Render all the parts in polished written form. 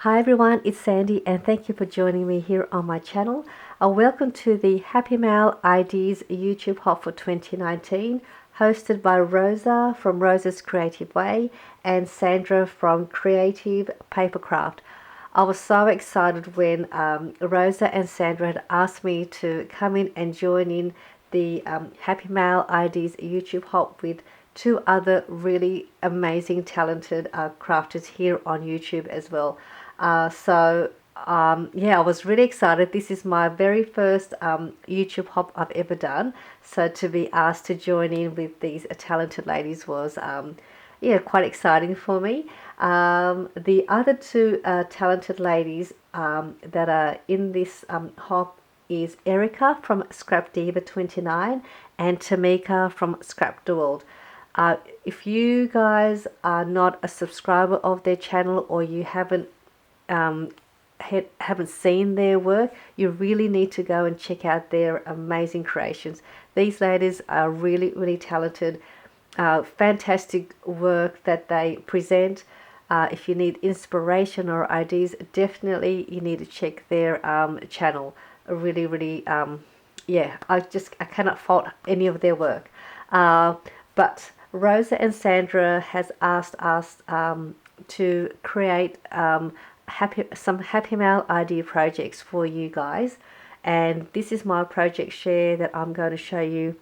Hi everyone, it's Sandy and thank you for joining me here on my channel. Welcome to the Happymail Ideas YouTube HOP for 2019, hosted by Rosa from Rosa's Creative Way and Sandra from Creative Papercraft. I was so excited when Rosa and Sandra had asked me to come in and join in the Happymail Ideas YouTube HOP with two other really amazing, talented crafters here on YouTube as well. Yeah, I was really excited. This is my very first YouTube hop I've ever done. So to be asked to join in with these talented ladies was, yeah, quite exciting for me. The other two talented ladies that are in this hop is Erica from Scrap Diva 29 and Tamika from Scrap the World. If you guys are not a subscriber of their channel or you haven't seen their work, you really need to go and check out their amazing creations. These ladies are really talented, fantastic work that they present. If you need inspiration or ideas, definitely you need to check their channel. Really, yeah, I cannot fault any of their work. But Rosa and Sandra has asked us to create some Happymail idea projects for you guys, and this is my project share that I'm going to show you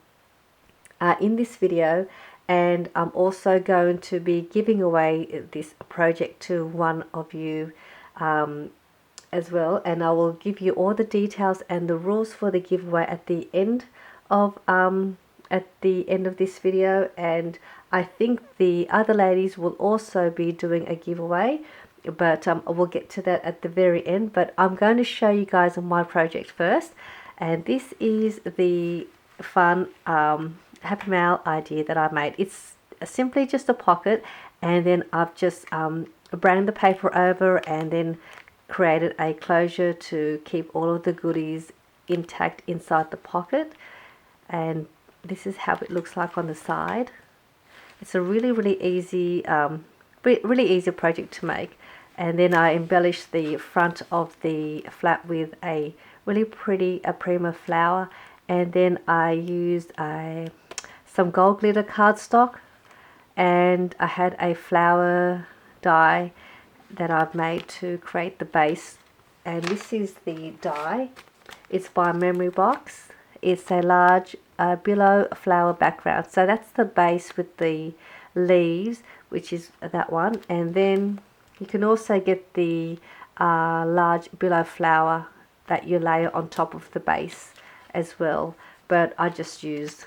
in this video, and I'm also going to be giving away this project to one of you as well, and I will give you all the details and the rules for the giveaway at the end of this video. And I think the other ladies will also be doing a giveaway, but we'll get to that at the very end. But I'm going to show you guys on my project first, and this is the fun Happymail idea that I made. It's simply just a pocket, and then I've just browned the paper over and then created a closure to keep all of the goodies intact inside the pocket. And this is how it looks like on the side. It's a really easy project to make. And then I embellished the front of the flap with a really pretty Prima flower, and then I used some gold glitter cardstock, and I had a flower die that I've made to create the base. And this is the die. It's by Memory Box. It's a large billow flower background, so that's the base with the leaves, which is that one. And then you can also get the large billow flower that you layer on top of the base as well, but I just used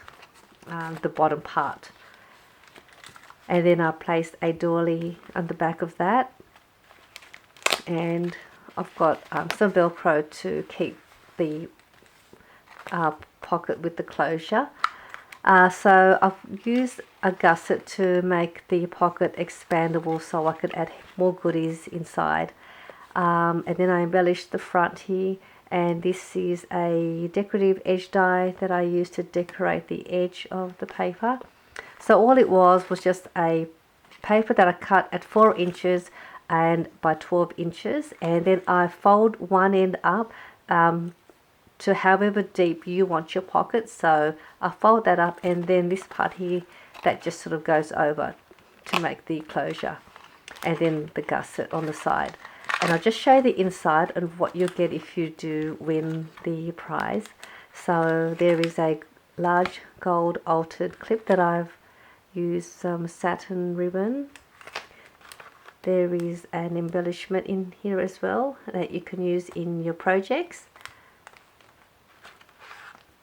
the bottom part. And then I placed a doily on the back of that, and I've got some Velcro to keep the pocket with the closure. So I've used a gusset to make the pocket expandable so I could add more goodies inside. And then I embellished the front here, and this is a decorative edge die that I used to decorate the edge of the paper. So all it was just a paper that I cut at 4 inches and by 12 inches, and then I fold one end up to however deep you want your pocket. So I fold that up, and then this part here that just sort of goes over to make the closure, and then the gusset on the side. And I'll just show you the inside and what you'll get if you do win the prize. So there is a large gold altered clip that I've used some satin ribbon. There is an embellishment in here as well that you can use in your projects,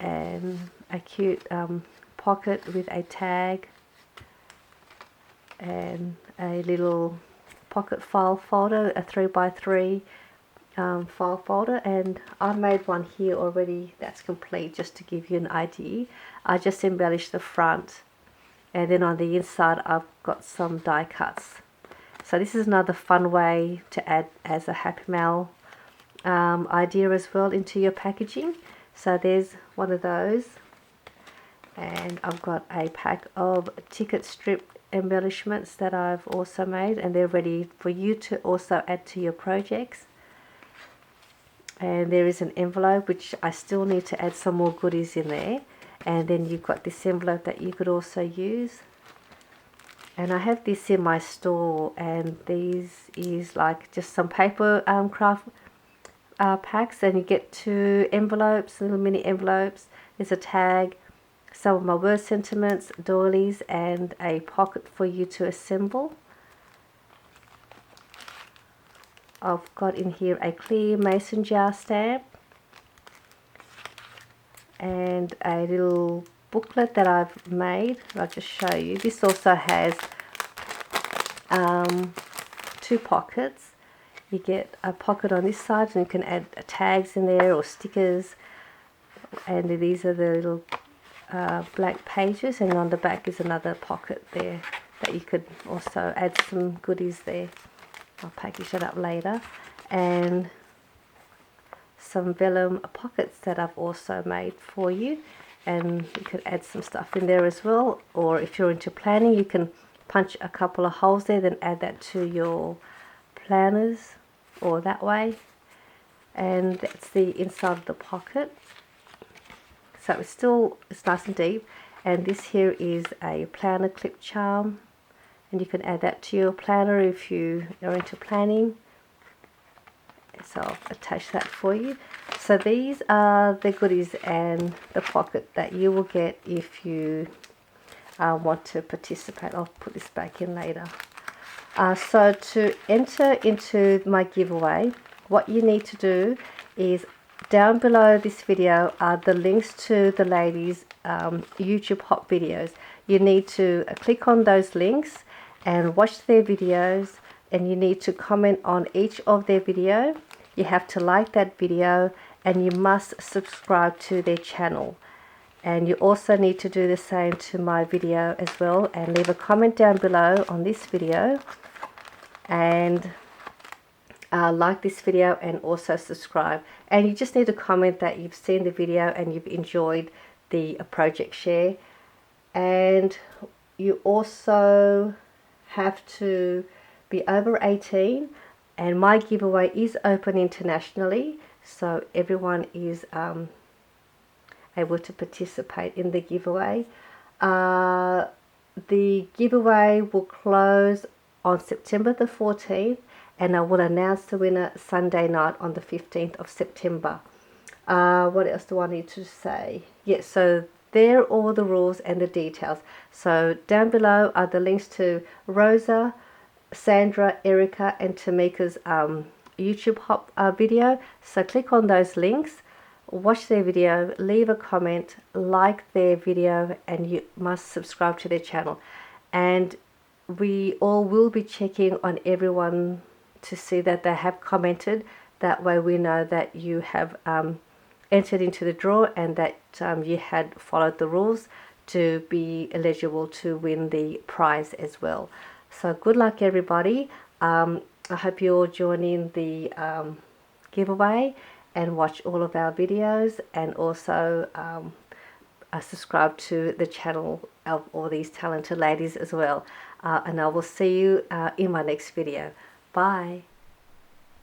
and a cute pocket with a tag and a little pocket file folder, a 3x3 file folder. And I made one here already that's complete, just to give you an idea. I just embellished the front, and then on the inside I've got some die cuts. So this is another fun way to add as a Happymail idea as well into your packaging. So there's one of those, and I've got a pack of ticket strip embellishments that I've also made, and they're ready for you to also add to your projects. And there is an envelope which I still need to add some more goodies in there, and then you've got this envelope that you could also use. And I have this in my store, and these is like just some paper craft packs, and you get 2 envelopes, little mini envelopes. There's a tag, some of my word sentiments, doilies, and a pocket for you to assemble. I've got in here a clear mason jar stamp and a little booklet that I've made. I'll just show you. This also has 2 pockets. You get a pocket on this side, and you can add tags in there or stickers, and these are the little blank pages, and on the back is another pocket there that you could also add some goodies there. I'll package it up later. And some vellum pockets that I've also made for you, and you could add some stuff in there as well, or if you're into planning, you can punch a couple of holes there, then add that to your planners, or that way. And that's the inside of the pocket, so it's nice and deep. And this here is a planner clip charm, and you can add that to your planner if you are into planning. So I'll attach that for you. So these are the goodies and the pocket that you will get if you want to participate. I'll put this back in later. So to enter into my giveaway, what you need to do is, down below this video are the links to the ladies' YouTube hop videos. You need to click on those links and watch their videos, and you need to comment on each of their video. You have to like that video, and you must subscribe to their channel. And you also need to do the same to my video as well, and leave a comment down below on this video, and like this video, and also subscribe. And you just need to comment that you've seen the video and you've enjoyed the project share. And you also have to be over 18, and my giveaway is open internationally, so everyone is able to participate in the giveaway. The giveaway will close on September the 14th, and I will announce the winner Sunday night on the 15th of September. What else do I need to say? Yes, so there are all the rules and the details. So down below are the links to Rosa, Sandra, Erica, and Tamika's YouTube hop video. So click on those links, watch their video, leave a comment, like their video, and you must subscribe to their channel. And we all will be checking on everyone to see that they have commented. That way we know that you have entered into the draw, and that you had followed the rules to be eligible to win the prize as well. So good luck, everybody. I hope you all join in the giveaway and watch all of our videos, and also subscribe to the channel of all these talented ladies as well. And I will see you in my next video. Bye.